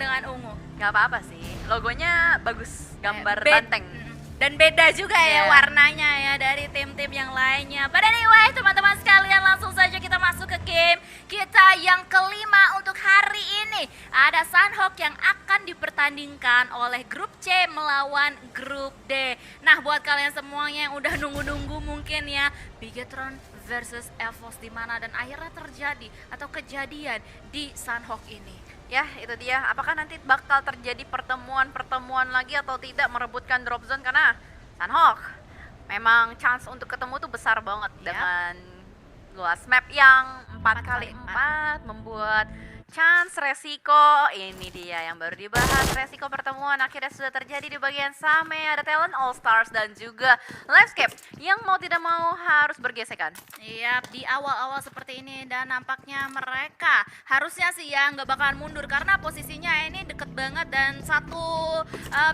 dengan ungu. Gak apa-apa sih, logonya bagus, gambar Bed- banteng. Dan beda juga ya Iya. warnanya ya dari tim-tim yang lainnya. But anyway, teman-teman sekalian, langsung saja kita masuk ke game kita yang kelima untuk hari ini. Ada Sunhawk yang akan dipertandingkan oleh grup C melawan grup D. Nah, buat kalian semuanya yang udah nunggu-nunggu mungkin ya, Bigetron versus EVOS di mana dan akhirnya terjadi atau kejadian di Sunhawk ini. Ya, itu dia. Apakah nanti bakal terjadi pertemuan lagi atau tidak merebutkan drop zone, karena Sunhawk memang chance untuk ketemu tuh besar banget Yap. dengan luas map yang 4x4 membuat chance resiko. Ini dia yang baru dibahas, resiko pertemuan akhirnya sudah terjadi di bagian Same. Ada Talent All Stars dan juga Livescape yang mau tidak mau harus bergesekan. Iya, di awal-awal seperti ini dan nampaknya mereka harusnya sih ya nggak bakalan mundur karena posisinya ini deket banget dan satu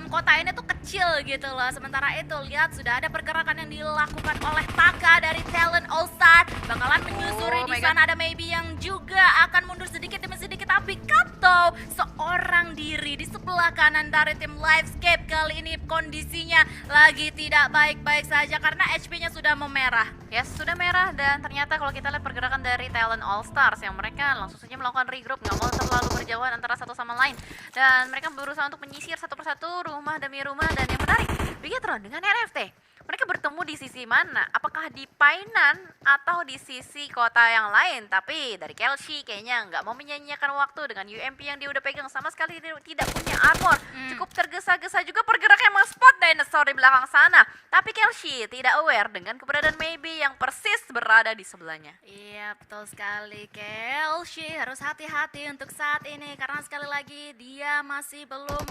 kota ini tuh kecil gitu loh. Sementara itu lihat sudah ada pergerakan yang dilakukan oleh Taka dari Talent All Star, bakalan menyusuri Oh di my sana. Ada Maybe yang juga akan mundur sedikit demi sedikit, tapi Kato seorang diri di sebelah kanan dari tim Livescape kali ini kondisinya lagi tidak baik-baik saja karena HP-nya sudah memerah. Yes, sudah merah, dan ternyata kalau kita lihat pergerakan dari Talent All Stars yang mereka langsung saja melakukan regroup, nggak mau terlalu berjauhan antara satu sama lain, dan mereka berusaha untuk menyisir satu persatu rumah demi rumah. Dan yang menarik, Bigetron dengan NFT, mereka bertemu di sisi mana? Apakah di Painan atau di sisi kota yang lain? Tapi dari Kelshi kayaknya nggak mau menyanyiakan waktu dengan UMP yang dia udah pegang, sama sekali tidak punya armor. Cukup tergesa-gesa juga pergerakan emang spot dinosaur di belakang sana. Tapi Kelshi tidak aware dengan keberadaan Maybe yang persis berada di sebelahnya. Iya, betul sekali. Kelshi harus hati-hati untuk saat ini karena sekali lagi dia masih belum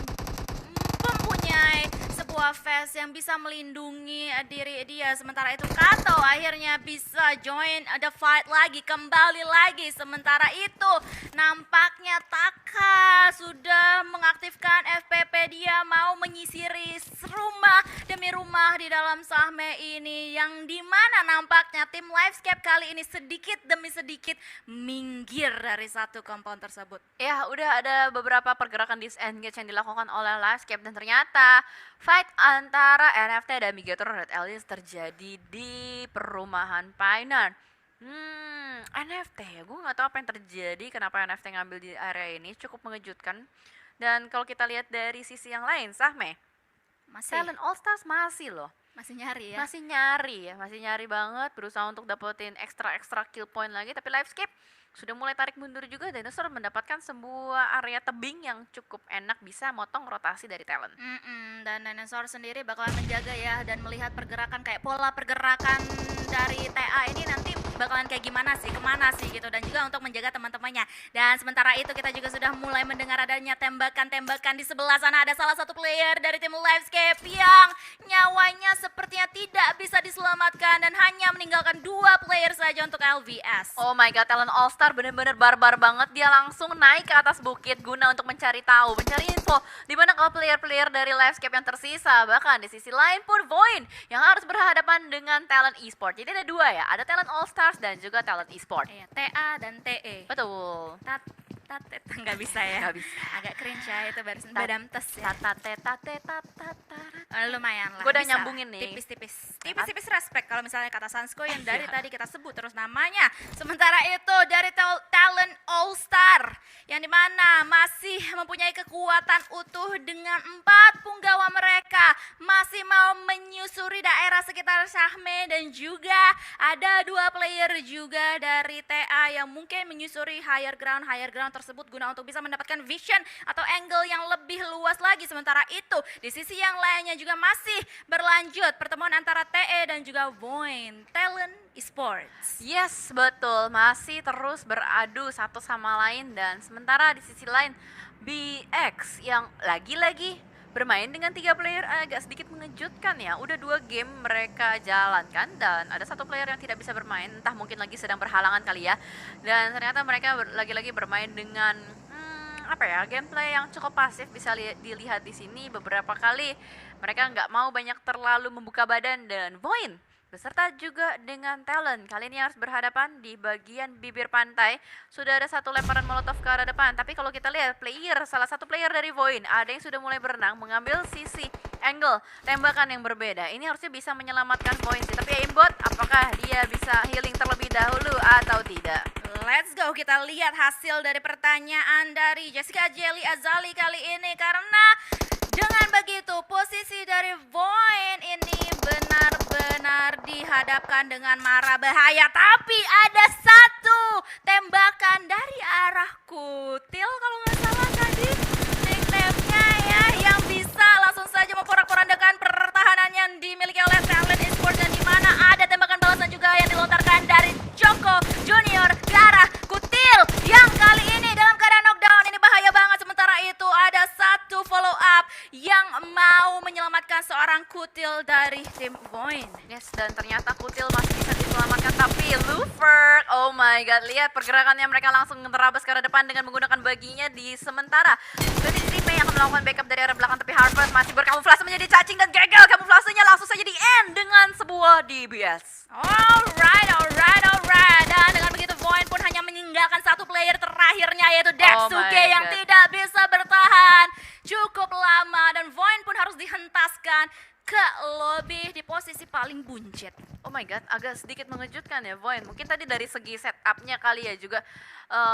mempunyai sebuah vest yang bisa melindungi diri dia. Sementara itu Kato akhirnya bisa join the fight lagi, kembali lagi. Sementara itu nampaknya Taka sudah mengaktifkan FPP, dia mau menyisiri rumah demi rumah di dalam Sahme ini, yang dimana nampaknya tim Livescape kali ini sedikit demi sedikit minggir dari satu compound tersebut. Ya, udah ada beberapa pergerakan disengage yang dilakukan oleh Livescape, dan ternyata fight antara NFT dan Bigetron Red Alice terjadi di perumahan Painan. NFT ya, gue nggak tahu apa yang terjadi, kenapa NFT ngambil di area ini, cukup mengejutkan. Dan kalau kita lihat dari sisi yang lain, Sahme, Talent All Stars masih loh, Masih nyari ya. masih nyari banget, berusaha untuk dapetin ekstra kill point lagi. Tapi Livescape sudah mulai tarik mundur juga. Dinosaur mendapatkan sebuah area tebing yang cukup enak, bisa motong rotasi dari Talent. Dan Dinosaur sendiri bakalan menjaga ya dan melihat pergerakan, kayak pola pergerakan dari TA ini nanti bakalan kayak gimana sih, kemana sih gitu, dan juga untuk menjaga teman-temannya. Dan sementara itu kita juga sudah mulai mendengar adanya tembakan-tembakan di sebelah sana. Ada salah satu player dari tim Livescape yang nyawanya sepertinya tidak bisa diselamatkan dan hanya meninggalkan 2 player saja untuk LVS. Oh my god, Talent All Star bener-bener barbar banget. Dia langsung naik ke atas bukit guna untuk mencari tahu, mencari info di mana kalau player-player dari Livescape yang tersisa. Bahkan di sisi lain pun Void yang harus berhadapan dengan Talent Esport. Jadi ada 2 ya, ada Talent All Stars dan juga Talent Esport. Iya, TA dan TE. Betul. Nggak bisa ya. Nggak bisa. Agak cringe ya itu badam tes ya. Lumayan lah. Gue udah bisa. nyambungin nih. Tipis-tipis respect kalau misalnya kata Sansko yang dari tadi kita sebut terus namanya. Sementara itu dari Talent All Star yang dimana masih mempunyai kekuatan utuh dengan 4 punggawa mereka, masih mau menyusuri daerah sekitar Sahme, dan juga ada 2 player juga dari TA yang mungkin menyusuri higher ground tersebut guna untuk bisa mendapatkan vision atau angle yang lebih luas lagi. Sementara itu di sisi yang lainnya juga masih berlanjut pertemuan antara TE dan juga Void Talent Esports. Yes, betul. Masih terus beradu satu sama lain. Dan sementara di sisi lain BX yang lagi-lagi bermain dengan 3 player agak sedikit mengejutkan ya. Udah 2 game mereka jalankan dan ada 1 player yang tidak bisa bermain, entah mungkin lagi sedang berhalangan kali ya. Dan ternyata mereka lagi-lagi bermain dengan gameplay yang cukup pasif. Bisa dilihat di sini beberapa kali mereka nggak mau banyak terlalu membuka badan, dan Void beserta juga dengan Talon. Kali ini harus berhadapan di bagian bibir pantai. Sudah ada satu lemparan molotov ke arah depan, tapi kalau kita lihat salah satu player dari Void, ada yang sudah mulai berenang mengambil sisi angle tembakan yang berbeda. Ini harusnya bisa menyelamatkan Void sih, tapi aimbot apakah dia bisa healing terlebih dahulu atau tidak? Let's go, kita lihat hasil dari pertanyaan dari Jessica Jelly Azali kali ini. Karena dengan begitu posisi dari Void ini benar-benar dihadapkan dengan mara bahaya. Tapi ada satu tembakan dari arah Kutil kalau nggak salah tadi nickname-nya ya, yang bisa langsung saja memporak-porandakan pertahanan yang dimiliki oleh Talent Esports, dan di mana ada tembakan balasan juga yang dilontarkan dari Joko Junior ke arah Kutil yang kali ini dalam keadaan knockdown. Ini bahaya banget. Sementara itu ada satu follow up yang mau menyelamatkan seorang Kutil dari tim Void. Yes, dan ternyata Kutil masih bisa diselamatkan, tapi Lufer, oh my god, lihat pergerakannya, mereka langsung menerabas ke arah depan dengan menggunakan baginya di sementara. Jadi Tripe yang akan melakukan backup dari arah belakang, tapi Harvard masih berkamuflase menjadi cacing dan gagal. Kamuflasenya langsung saja di end dengan sebuah DBS. Alright. Dan dengan begitu Void pun hanya meninggalkan satu player terakhirnya, yaitu Dexuke my yang God. tidak bisa bertahan cukup lama, dan Void pun harus dihentaskan ke lobby di posisi paling buncit. Oh my god, agak sedikit mengejutkan ya Void. Mungkin tadi dari segi setupnya kali ya juga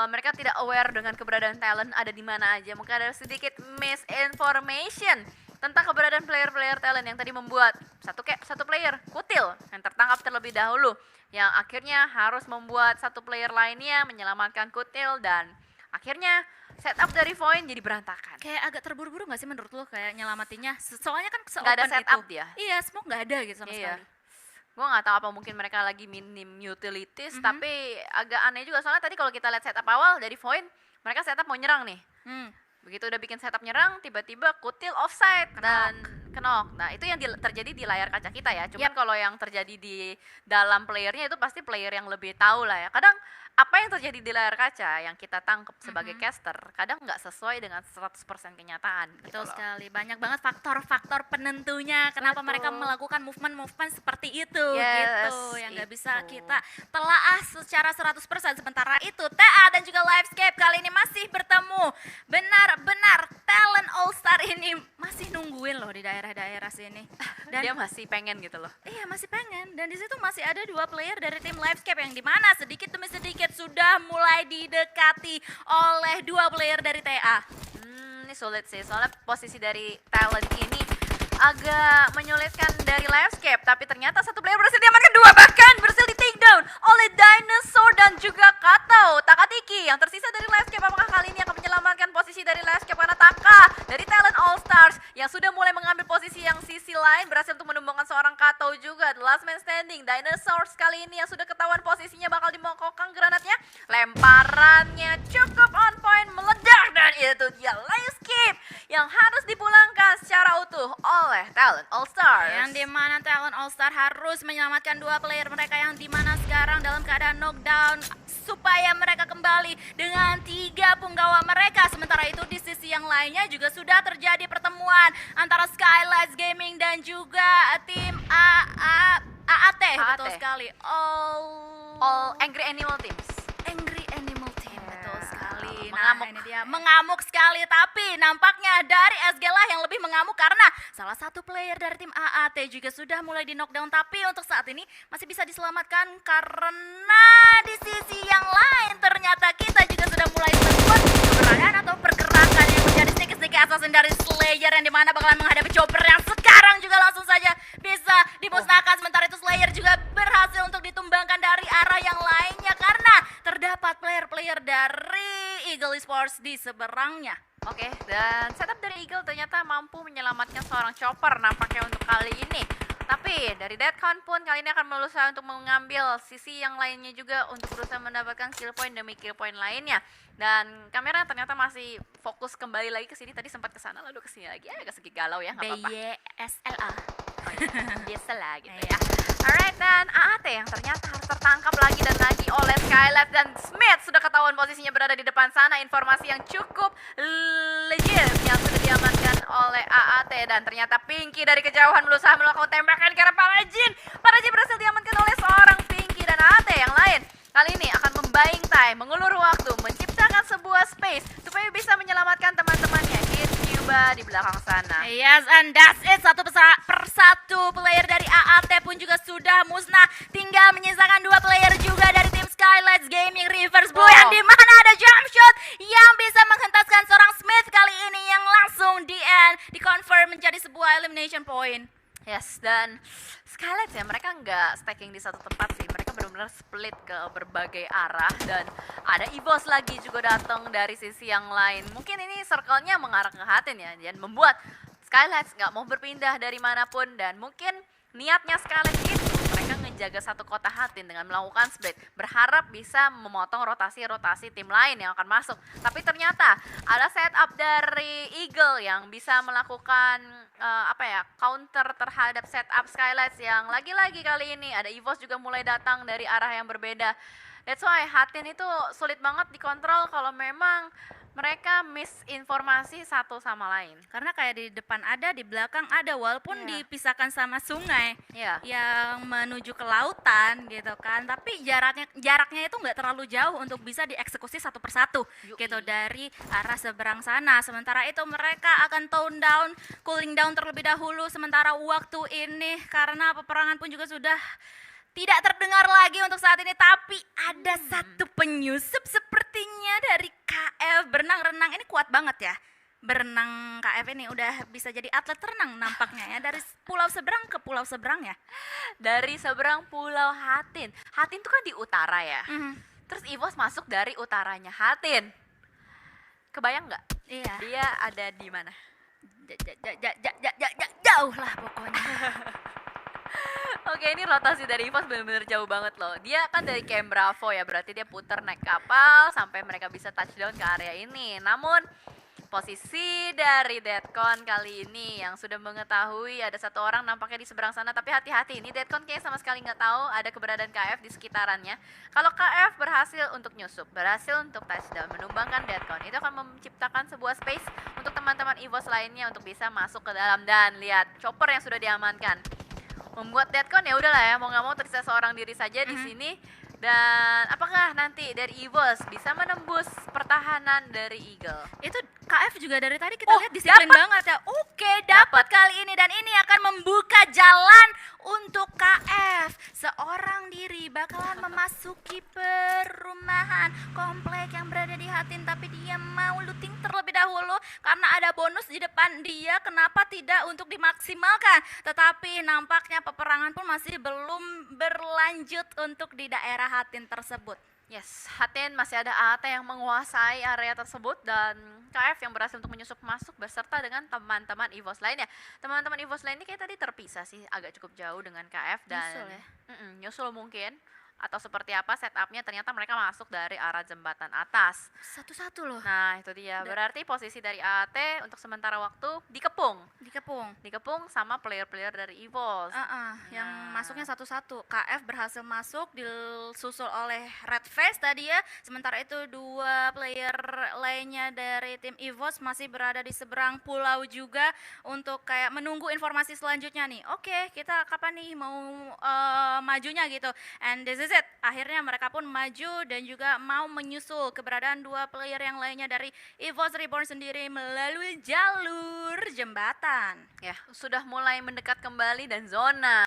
mereka tidak aware dengan keberadaan Talent ada di mana aja. Mungkin ada sedikit misinformation tentang keberadaan player-player Talent yang tadi membuat satu player Kutil yang tertangkap terlebih dahulu, yang akhirnya harus membuat satu player lainnya menyelamatkan Kutil, dan akhirnya setup dari Void jadi berantakan. Kayak agak terburu-buru gak sih menurut lo kayak nyelamatinya? Soalnya kan Nggak ada se-open setup itu. dia. Iya, smoke gak ada gitu sama sekali. Gue nggak tahu apa mungkin mereka lagi minim utilities, tapi agak aneh juga soalnya tadi kalau kita lihat setup awal dari Void, mereka setup mau nyerang nih. Begitu udah bikin setup nyerang, tiba-tiba Kutil offside dan kenok. Nah itu yang terjadi di layar kaca kita ya. Cuman kalau yang terjadi di dalam playernya itu pasti player yang lebih tahu lah ya. Kadang apa yang terjadi di layar kaca yang kita tangkap sebagai caster kadang nggak sesuai dengan 100% kenyataan. Betul gitu loh. sekali, banyak banget faktor-faktor penentunya kenapa Betul. mereka melakukan movement seperti itu Yes, gitu, yang nggak bisa itu. kita telaah secara 100%. Sementara itu TA dan juga Livescape kali ini masih bertemu. Benar-benar Talent All Star ini masih nungguin loh di daerah-daerah sini. Dan Dia masih pengen gitu loh. iya, masih pengen, dan di situ masih ada dua player dari tim Livescape yang dimana sedikit demi sedikit sudah mulai didekati oleh dua player dari TA. Ini sulit sih, soalnya posisi dari Talent ini agak menyulitkan dari Livescape, tapi ternyata satu player berhasil diamankan, dua bahkan berhasil di take down oleh Dinosaur dan juga Kato. Takatiki yang tersisa dari Livescape, apakah kali ini akan menyelamatkan posisi dari Livescape, karena Taka dari Talent All Stars yang sudah mulai mengambil posisi yang sisi lain berhasil untuk menumbangkan seorang Kato juga. The last man standing, Dinosaur kali ini yang sudah ketahuan posisinya bakal dimongkokkan granatnya, lemparannya cukup on point, meledak, dan itu dia Livescape yang harus dipulangkan secara utuh oleh Talent All Stars. Yang dimana Talent All Star harus menyelamatkan dua player mereka yang dimana sekarang dalam keadaan knockdown supaya mereka kembali dengan 3 punggawa mereka. Sementara itu di sisi yang lainnya juga sudah terjadi pertemuan antara Skylights Gaming dan juga tim AAT. Betul sekali. All Angry Animal Teams. Angry Animal Team, betul sekali. Mengamuk. Nah, ini dia mengamuk sekali, tapi nampaknya dari SG lah yang lebih mengamuk karena salah satu player dari tim AAT juga sudah mulai di knockdown, tapi untuk saat ini masih bisa diselamatkan karena di sisi yang lain ternyata kita juga sudah mulai menemukan keberadaan atau pergerakan yang menjadi sedikit-sedikit assassin dari Slayer yang dimana bakalan menghadapi Chopper yang sekarang juga langsung saja bisa dimusnahkan. Sementara itu Slayer juga berhasil untuk ditumbangkan dari arah yang lainnya karena terdapat player-player dari Eagle Esports di seberangnya. Oke, dan setup dari Eagle ternyata mampu menyelamatkan seorang Chopper nampaknya untuk kali ini. Tapi dari Deadcon pun kali ini akan berusaha untuk mengambil sisi yang lainnya juga untuk berusaha mendapatkan kill point demi kill point lainnya. Dan kamera ternyata masih fokus kembali lagi ke sini. Tadi sempat ke sana lalu ke sini lagi. Agak sedikit galau ya, nggak apa-apa. BYSLA. Biasalah gitu ya. Alright, dan AAT yang ternyata harus tertangkap lagi dan lagi oleh Skylight, dan Smith sudah ketahuan posisinya berada di depan sana. Informasi yang cukup legit yang sudah diamankan oleh AAT. dan ternyata Pinky dari kejauhan berusaha melakukan tembakan ke arah Parajin. Parajin berhasil diamankan oleh seorang Pinky dan AT yang lain. Kali ini akan membuying time, mengulur waktu, menciptakan sebuah space supaya bisa menyelamatkan teman-temannya. Hit Cuba di belakang sana. Yes, and that's it. Satu persatu player dari AAT pun juga sudah musnah. Tinggal menyisakan 2 player juga dari tim Skylights Gaming Reverse Blue, yang dimana ada jump shot yang bisa menghentaskan seorang Smith kali ini yang langsung di end, di-confirm menjadi sebuah elimination point. Yes, dan Skylights ya, mereka nggak stacking di satu tempat sih. Mereka benar-benar split ke berbagai arah, dan ada EVOS lagi juga datang dari sisi yang lain. Mungkin ini circle-nya mengarah ke Hatin ya, dan membuat Skylights nggak mau berpindah dari manapun, dan mungkin niatnya Skylights itu mereka ngejaga satu kota Hatin dengan melakukan split, berharap bisa memotong rotasi-rotasi tim lain yang akan masuk. Tapi ternyata ada setup dari Eagle yang bisa melakukan counter terhadap setup Skylights, yang lagi-lagi kali ini ada EVOS juga mulai datang dari arah yang berbeda. That's why Hatin itu sulit banget dikontrol kalau memang mereka misinformasi satu sama lain. Karena kayak di depan ada, di belakang ada, walaupun Iya. dipisahkan sama sungai Iya. yang menuju ke lautan gitu kan, tapi jaraknya itu nggak terlalu jauh untuk bisa dieksekusi satu persatu gitu dari arah seberang sana. Sementara itu mereka akan tone down, cooling down terlebih dahulu sementara waktu ini, karena peperangan pun juga sudah tidak terdengar lagi untuk saat ini. Tapi ada satu penyusup sepertinya dari KF berenang-renang. Ini kuat banget ya, berenang KF ini udah bisa jadi atlet renang nampaknya ya, dari pulau seberang ke pulau seberang ya. Dari seberang pulau Hatin. Hatin tuh kan di utara ya. Mhm. Terus EVOS masuk dari utaranya Hatin. Kebayang nggak? Iya, Dia ada di mana? jauh lah pokoknya. Oke, ini rotasi dari EVOS benar-benar jauh banget loh. Dia kan dari Camp Bravo ya, berarti dia putar naik kapal sampai mereka bisa touchdown ke area ini. Namun posisi dari Deadcon kali ini yang sudah mengetahui ada satu orang nampaknya di seberang sana, tapi hati-hati, ini Deadcon kayaknya sama sekali nggak tahu ada keberadaan KF di sekitarannya. Kalau KF berhasil untuk nyusup, berhasil untuk touchdown, menumbangkan Deadcon, itu akan menciptakan sebuah space untuk teman-teman EVOS lainnya untuk bisa masuk ke dalam. Dan lihat chopper yang sudah diamankan, membuat Deadcon ya udahlah ya, mau nggak mau tersisa seorang diri saja di sini. Dan apakah nanti dari EVOS bisa menembus pertahanan dari Eagle? Itu KF juga dari tadi kita lihat disiplin banget ya. Oke, dapat kali ini, dan ini akan membuka jalan untuk KF. Seorang diri bakalan memasuki perumahan komplek yang berada di Hatin, tapi dia mau looting terlebih dahulu karena ada bonus di depan dia. Kenapa tidak untuk dimaksimalkan? Tetapi nampaknya peperangan pun masih belum berlanjut untuk di daerah Hatin tersebut. Yes, Hatin masih ada AT yang menguasai area tersebut, dan KF yang berhasil untuk menyusup masuk beserta dengan teman-teman EVOS lainnya. Teman-teman EVOS lainnya kayak tadi terpisah sih, agak cukup jauh dengan KF dan Nyusul ya? Nyusul mungkin, atau seperti apa setupnya, ternyata mereka masuk dari arah jembatan atas. Satu-satu loh, Nah itu dia, berarti posisi dari AT untuk sementara waktu dikepung dikepung. sama player-player dari EVOS. Yang Nah. masuknya satu-satu. KF berhasil masuk, disusul oleh Red Face tadi ya. Sementara itu 2 player lainnya dari tim EVOS masih berada di seberang pulau juga untuk kayak menunggu informasi selanjutnya nih. Oke, kita kapan nih mau majunya gitu. And this is it. Akhirnya mereka pun maju dan juga mau menyusul keberadaan 2 player yang lainnya dari EVOS Reborn sendiri melalui jalur jembatan. Ya, sudah mulai mendekat kembali, dan zona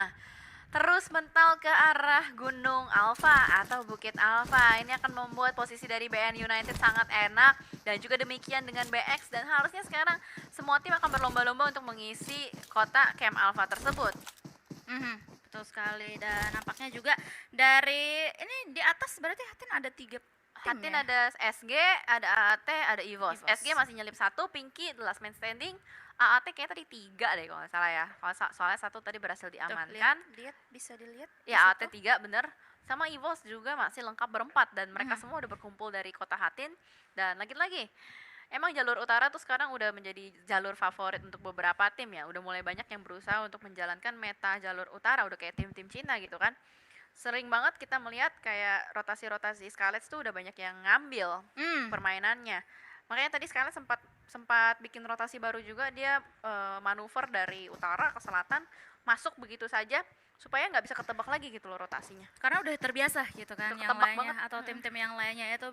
terus mental ke arah Gunung Alpha atau Bukit Alpha. Ini akan membuat posisi dari BN United sangat enak, dan juga demikian dengan BX, dan harusnya sekarang semua tim akan berlomba-lomba untuk mengisi kota Camp Alpha tersebut. Betul sekali, dan nampaknya juga dari ini di atas berarti Hatin ada 3 tim Hatin ya? ada SG, ada AAT, ada EVOS. EVOS. SG masih nyelip 1, Pinky the last man standing. AAT kayaknya tadi 3 deh kalau nggak salah ya. Soalnya 1 tadi berhasil Tuh, diamankan. lihat bisa dilihat. di Ya, situ. AT 3 bener. Sama EVOS juga masih lengkap berempat, dan mereka semua udah berkumpul dari kota Hatin. Dan lagi-lagi, emang jalur utara tuh sekarang udah menjadi jalur favorit untuk beberapa tim ya. Udah mulai banyak yang berusaha untuk menjalankan meta jalur utara, udah kayak tim-tim Cina gitu kan. Sering banget kita melihat kayak rotasi-rotasi Scarlett tuh udah banyak yang ngambil permainannya. Makanya tadi Scarlett sempat sempat bikin rotasi baru juga, dia manuver dari utara ke selatan, masuk begitu saja supaya nggak bisa ketebak lagi gitu loh rotasinya. Karena udah terbiasa gitu kan Udah yang ketebak lainnya banget. atau tim-tim yang lainnya itu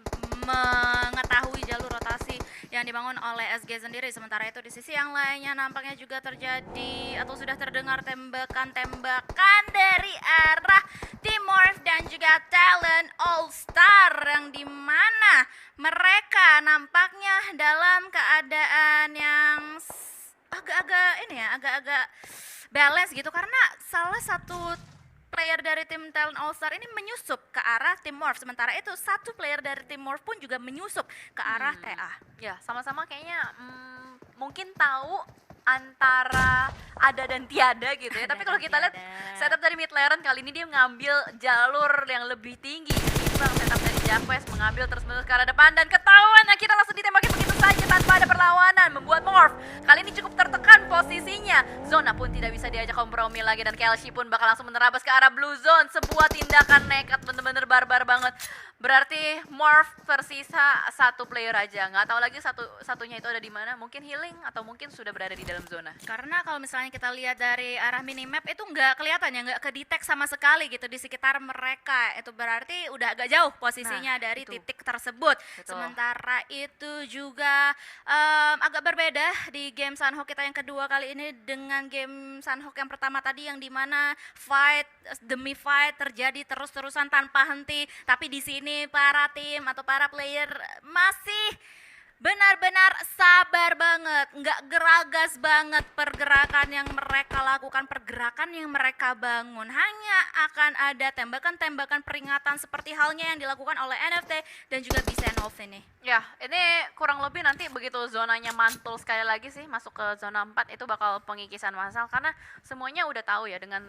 mengetahui jalur rotasi yang dibangun oleh SG sendiri. Sementara itu di sisi yang lainnya nampaknya juga terjadi atau sudah terdengar tembakan-tembakan dari arah Teamworth dan juga Talent All Star yang dimana mereka nampaknya dalam keadaan yang agak-agak balance gitu karena salah satu player dari tim Talent All Star ini menyusup ke arah Teamworth, sementara itu satu player dari Teamworth pun juga menyusup ke arah TA. Ya, sama-sama kayaknya mungkin tahu antara ada dan tiada gitu ya. Ada Tapi kalau dan kita lihat tiada. setup dari mid lane kali ini dia ngambil jalur yang lebih tinggi ketimbang setup dari Jaquez mengambil terus-menerus ke arah depan dan ketahuan akhirnya langsung ditembakin begitu saja tanpa ada perlawanan membuat Morph kali ini cukup tertekan posisinya. Zona pun tidak bisa diajak kompromi lagi dan Kelshi pun bakal langsung menerabas ke arah blue zone. Sebuah tindakan nekat bener-bener barbar banget. Berarti Morph tersisa satu player aja, nggak tahu lagi satunya itu ada di mana. Mungkin healing atau mungkin sudah berada di dalam zona. Karena kalau misalnya kita lihat dari arah minimap itu nggak kelihatan ya, nggak kedetek sama sekali gitu di sekitar mereka. Itu berarti udah agak jauh posisinya dari itu. titik tersebut. Betul. Sementara itu juga agak berbeda di game Sunhawk kita yang kedua kali ini dengan game Sunhawk yang pertama tadi yang dimana fight demi fight terjadi terus-terusan tanpa henti. Tapi di sini para tim atau para player masih benar-benar sabar banget, nggak geragas banget pergerakan yang mereka lakukan, pergerakan yang mereka bangun. Hanya akan ada tembakan-tembakan peringatan seperti halnya yang dilakukan oleh NFT dan juga Bisenov ini. Ya, ini kurang lebih nanti begitu zonanya mantul sekali lagi sih masuk ke zona 4 itu bakal pengikisan massal karena semuanya udah tahu ya dengan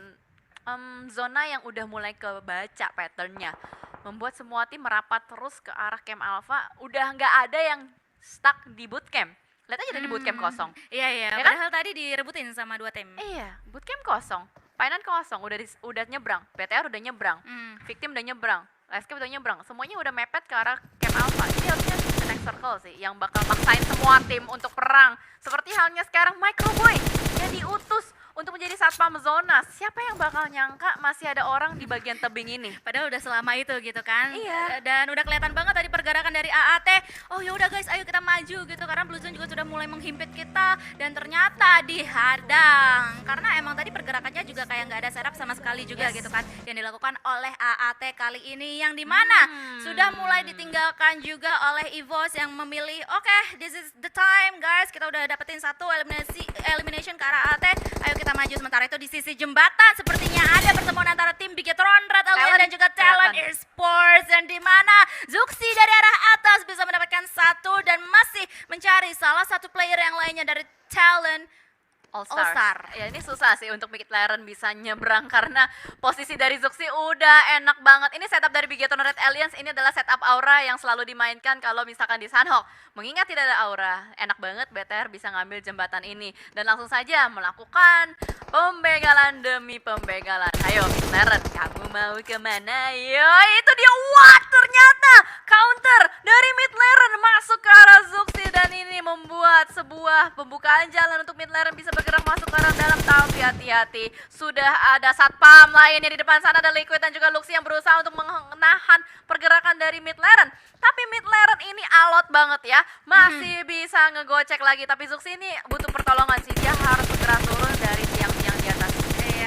zona yang udah mulai kebaca patternnya membuat semua tim merapat terus ke arah camp alpha, udah nggak ada yang stuck di bootcamp. Lihat aja tadi bootcamp kosong. Iya, Ya kan? padahal tadi direbutin sama dua tim. Iya, bootcamp kosong, Painan kosong, udah nyebrang, PTR udah nyebrang, Victim udah nyebrang, Escape udah nyebrang, semuanya udah mepet ke arah camp alpha. Jadi harusnya the next circle sih yang bakal maksain semua tim untuk perang. Seperti halnya sekarang Microboy yang diutus untuk menjadi satpam zona. Siapa yang bakal nyangka masih ada orang di bagian tebing ini? Padahal udah selama itu gitu kan. Iya. Dan udah kelihatan banget tadi pergerakan dari AAT. Oh ya udah guys, ayo kita maju gitu karena Blue Zone juga sudah mulai menghimpit kita dan ternyata dihadang. Karena emang tadi pergerakannya juga kayak nggak ada setup sama sekali juga gitu kan yang dilakukan oleh AAT kali ini yang dimana sudah mulai ditinggalkan juga oleh EVOS yang memilih oke, this is the time guys, kita udah dapetin satu elimination ke arah AAT. Ayo kita maju. Sementara itu di sisi jembatan sepertinya ada pertemuan antara tim Bigetron Red Alien dan juga Talent Esports yang dimana Zuxi dari arah atas bisa mendapatkan satu dan masih mencari salah satu player yang lainnya dari Talent All All Star. Star. Ya ini susah sih untuk Mid Laren bisa nyebrang karena posisi dari Zuxi udah enak banget. Ini setup dari Bigeton Red Aliens, ini adalah setup aura yang selalu dimainkan kalau misalkan di Sunhawk. Mengingat tidak ada aura, enak banget BTR bisa ngambil jembatan ini dan langsung saja melakukan pembegalan demi pembegalan. Ayo Mid Laren, kamu mau kemana? Yo itu dia, what ternyata counter dari Mid Laren masuk ke arah Zuxi dan ini membuat sebuah pembukaan jalan untuk Mid Laren bisa bergerak masuk ke arah dalam. Tapi hati-hati, sudah ada satpam lainnya di depan sana, ada Liquid dan juga Luxi yang berusaha untuk menahan pergerakan dari Mid Laren. Tapi Mid Laren ini alot banget ya, masih bisa ngegocek lagi. Tapi Zuxi ini butuh pertolongan sih, dia harus bergerak turun dari tiang-tiang di atas.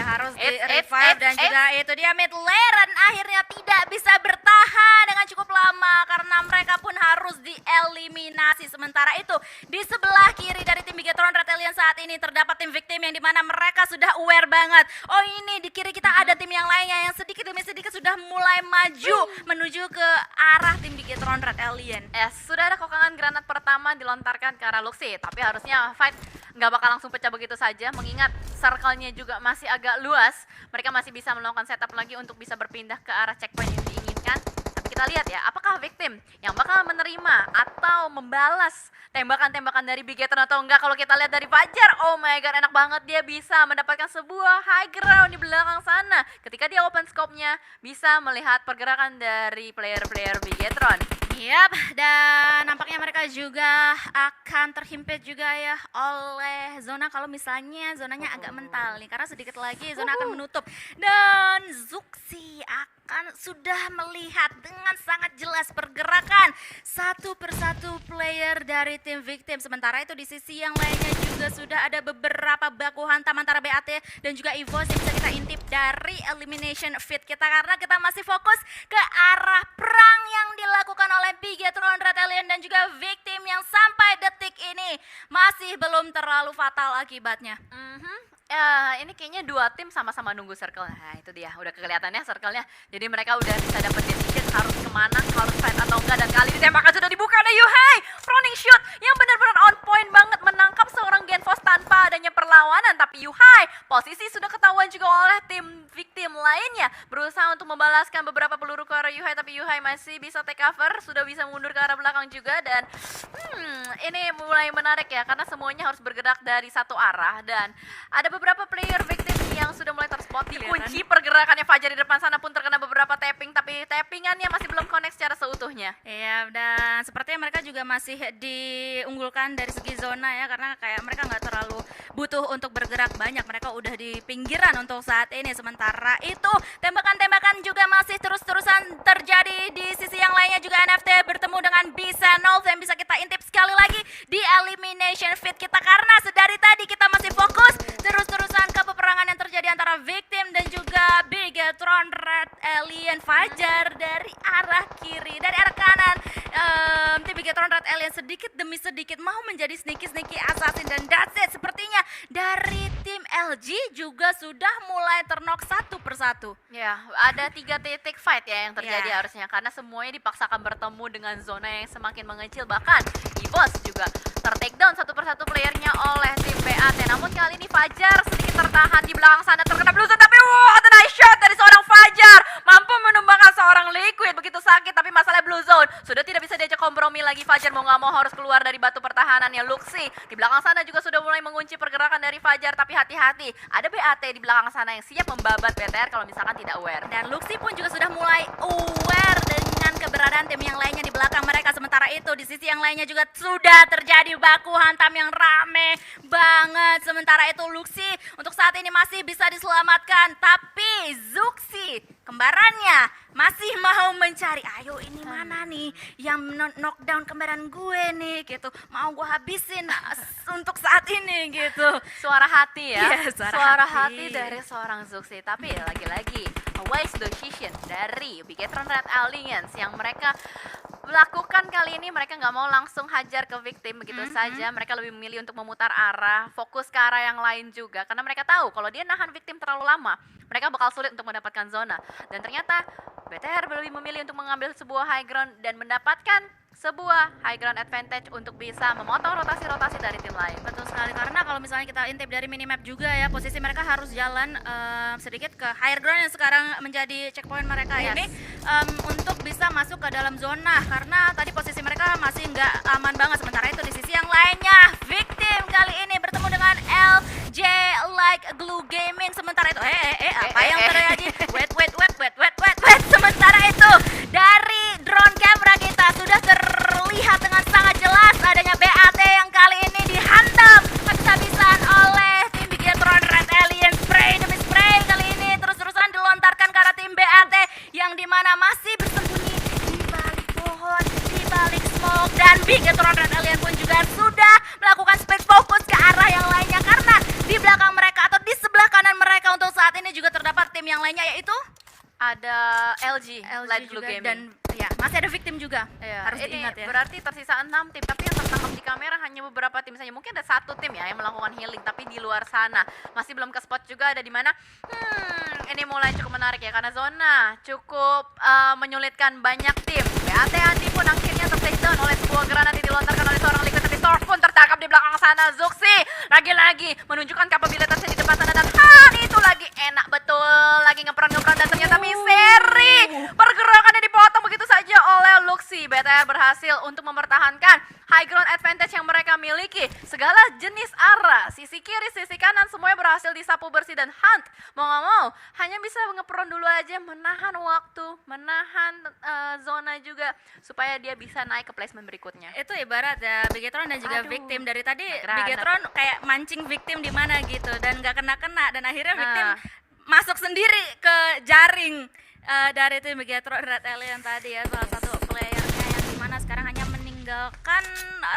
Harus di It's- revive dan juga itu dia Mid Laren akhirnya tidak bisa bertahan dengan cukup lama karena mereka pun harus dieliminasi. Sementara itu di sebelah kiri dari tim Bigetron Red Alien saat ini terdapat tim Victim yang dimana mereka sudah aware banget. Oh ini di kiri kita ada tim yang lainnya yang sedikit demi sedikit sudah mulai maju menuju ke arah tim Bigetron Red Alien. Sudah ada kokangan granat pertama dilontarkan ke arah Luxi, tapi harusnya fight nggak bakal langsung pecah begitu saja mengingat circle-nya juga masih agak luas. Mereka masih bisa melakukan setup lagi untuk bisa berpindah ke arah checkpoint yang diinginkan. Tapi kita lihat ya, apakah Victim yang bakal menerima atau membalas tembakan-tembakan dari Bigetron atau enggak. Kalau kita lihat dari Fajar, oh my god, enak banget dia bisa mendapatkan sebuah high ground di belakang sana. Ketika dia open scope-nya bisa melihat pergerakan dari player-player Bigetron. Yap, dan nampaknya mereka juga akan terhimpit juga ya oleh zona kalau misalnya zonanya agak mental nih, karena sedikit lagi zona akan menutup dan Zuxi akan sudah melihat dengan sangat jelas pergerakan satu persatu player dari tim Victim. Sementara itu di sisi yang lainnya juga sudah ada beberapa baku hantam antara BAT dan juga EVOS yang bisa kita intip dari elimination feed kita, karena kita masih fokus ke arah perang yang dilakukan oleh Bigetron, Red Alien dan juga Victim yang sampai detik ini masih belum terlalu fatal akibatnya. Ini kayaknya dua tim sama-sama nunggu circle. Nah itu dia, udah kelihatannya circle-nya. Jadi mereka udah bisa dapat decision harus kemana, harus fight atau enggak. Dan kali ini tembakan sudah dibuka oleh Yuhai. Froning shoot yang benar-benar on point banget, menangkap seorang Genfos tanpa adanya perlawanan. Tapi Yuhai, posisi sudah ketahuan juga oleh tim Victim lainnya. Berusaha untuk membalaskan beberapa peluru ke arah Yuhai, tapi Yuhai masih bisa take cover, sudah bisa mundur ke arah belakang juga. Dan ini mulai menarik ya, karena semuanya harus bergerak dari satu arah. Dan ada beberapa player Victim yang sudah mulai terspot. Dikunci pergerakannya Fajar di depan sana pun terkena beberapa tapping, tapi tappingannya masih belum connect secara seutuhnya. Iya, dan sepertinya mereka juga masih diunggulkan dari segi zona ya, karena kayak mereka nggak terlalu butuh untuk bergerak banyak, mereka udah di pinggiran untuk saat ini. Sementara itu tembakan-tembakan juga masih terus-terusan terjadi di sisi yang lainnya juga. NFT bertemu dengan B-Senol yang bisa kita intip sekali lagi di elimination feed kita, karena sedari tadi kita masih fokus terus-terusan ke peperangan yang terjadi antara Victim dan juga Bigetron, Red Alien. Fajar dari arah kiri, dari arah kanan, tim Bigetron, Red Alien sedikit demi sedikit mau menjadi sneaky assassin, dan that's it. Sepertinya dari tim LG juga sudah mulai ternok satu persatu. Ya, ada 3 titik fight ya yang terjadi Ya. harusnya, karena semuanya dipaksakan bertemu dengan zona yang semakin mengecil. Bahkan EVOS juga ter-takedown satu persatu playernya oleh tim BAT. Namun kali ini Fajar sedikit tertahan di belakang sana, terkena blue zone, tapi what a nice shot dari seorang Fajar, mampu menumbangkan seorang Liquid. Begitu sakit, tapi masalah blue zone sudah tidak bisa diajak kompromi lagi. Fajar mau nggak mau harus keluar dari batu pertahanannya. Luxi di belakang sana juga sudah mulai mengunci pergerakan dari Fajar, tapi hati-hati, ada BAT di belakang sana yang siap membabat BTR kalau misalkan tidak aware. Dan Luxi pun juga sudah mulai aware dengan keberadaan tim yang lainnya di belakang mereka. Sementara itu di sisi yang lainnya juga sudah terjadi baku hantam yang rame banget. Sementara itu Luxi untuk saat ini masih bisa diselamatkan, tapi Zuxi kembarannya masih mau mencari, ayo ini mana nih yang knockdown kembaran gue nih gitu, mau gue habisin untuk saat ini gitu. Suara hati ya, Iya, suara hati. hati dari seorang Zuxi. Tapi lagi-lagi a wise decision dari Bigetron Red Alliance yang mereka lakukan kali ini. Mereka nggak mau langsung hajar ke Victim begitu saja. Mereka lebih memilih untuk memutar arah, fokus ke arah yang lain juga, karena mereka tahu kalau dia nahan Victim terlalu lama, mereka bakal sulit untuk mendapatkan zona. Dan ternyata BTR lebih memilih untuk mengambil sebuah high ground dan mendapatkan sebuah high ground advantage untuk bisa memotong rotasi-rotasi dari tim lain. Betul sekali, karena kalau misalnya kita intip dari minimap juga ya, posisi mereka harus jalan sedikit ke higher ground yang sekarang menjadi checkpoint mereka Yes. ini untuk bisa masuk ke dalam zona, karena tadi posisi mereka masih nggak aman banget. Sementara itu di sisi yang lainnya Victim kali ini bertemu dengan LJ Like Glue Gaming. Sementara itu apa yang terjadi? Wait. Sementara itu dari drone camera kita sudah terlihat dengan sangat jelas adanya BAT yang kali ini dihantam habis-habisan oleh tim Bigetron Red Alien. Spray demi spray kali ini terus-terusan dilontarkan ke arah tim BAT yang dimana masih bersembunyi di balik pohon, di balik smoke. Dan Bigetron Red Alien pun juga sudah melakukan split fokus ke arah yang lainnya, karena di belakang mereka atau di sebelah kanan mereka untuk saat ini juga terdapat tim yang lainnya, yaitu Ada LG Light Blue juga, Gaming. dan ya masih ada Victim juga. Ya, Harus ini diingat ya. berarti tersisa 6 tim, tapi yang tertangkap di kamera hanya beberapa tim saja. Mungkin ada 1 tim ya yang melakukan healing, tapi di luar sana masih belum ke spot juga ada di mana. Ini mulai cukup menarik ya, karena zona cukup menyulitkan banyak tim. BAT Andi pun akhirnya ter-takedown oleh sebuah granat yang dilontarkan oleh seorang Liquid, tapi Storm pun tertangkap di belakang sana. Zuxi lagi-lagi menunjukkan kapabilitasnya di depan sana, dan itu lagi enak betul, lagi ngeperan dan ternyata misteri. Pergerakannya dipotong begitu saja oleh Luxi. BTR berhasil untuk mempertahankan high ground advantage yang mereka miliki. Segala jenis arah, sisi kiri, sisi kanan semuanya berhasil disapu bersih, dan Hunt mau nggak mau hanya bisa ngepron dulu aja, menahan waktu, menahan zona juga supaya dia bisa naik ke placement berikutnya. Itu ibarat ya Bigetron dan juga Aduh. victim dari tadi. Granat. Bigetron kayak mancing victim di mana gitu dan nggak kena dan akhirnya victim Nah. masuk sendiri ke jaring dari tim Bigetron Red Alien tadi ya, salah satu playernya yang dimana sekarang hanya meninggalkan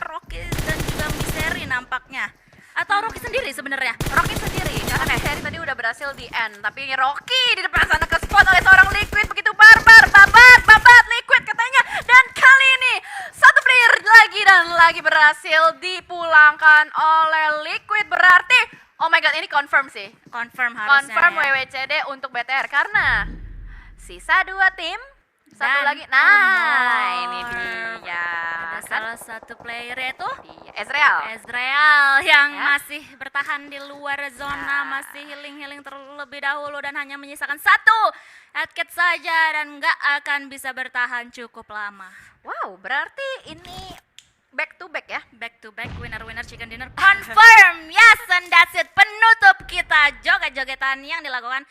Rocky dan juga Misery nampaknya, atau Rocky sendiri sebenarnya. Rocky sendiri, karena Misery tadi udah berhasil di end, tapi Rocky di depan sana ke spot oleh seorang Liquid, begitu barbar, babat Liquid katanya, dan kali ini satu player lagi dan lagi berhasil dipulangkan oleh Liquid, berarti oh my god, ini confirm sih, Confirm harusnya confirm ya. WWCD untuk BTR, karena sisa 2 tim, satu Dan lagi, nah ini Amor. dia, Ada kan? salah satu player yaitu Dia, Ezreal. Ezreal yang Ya. masih bertahan di luar zona, Ya. masih healing terlebih dahulu dan hanya menyisakan satu headcat saja dan nggak akan bisa bertahan cukup lama. Wow, berarti ini back to back ya? Back to back, winner chicken dinner confirm. Yes, and that's it. Penutup kita joget-jogetan yang dilakukan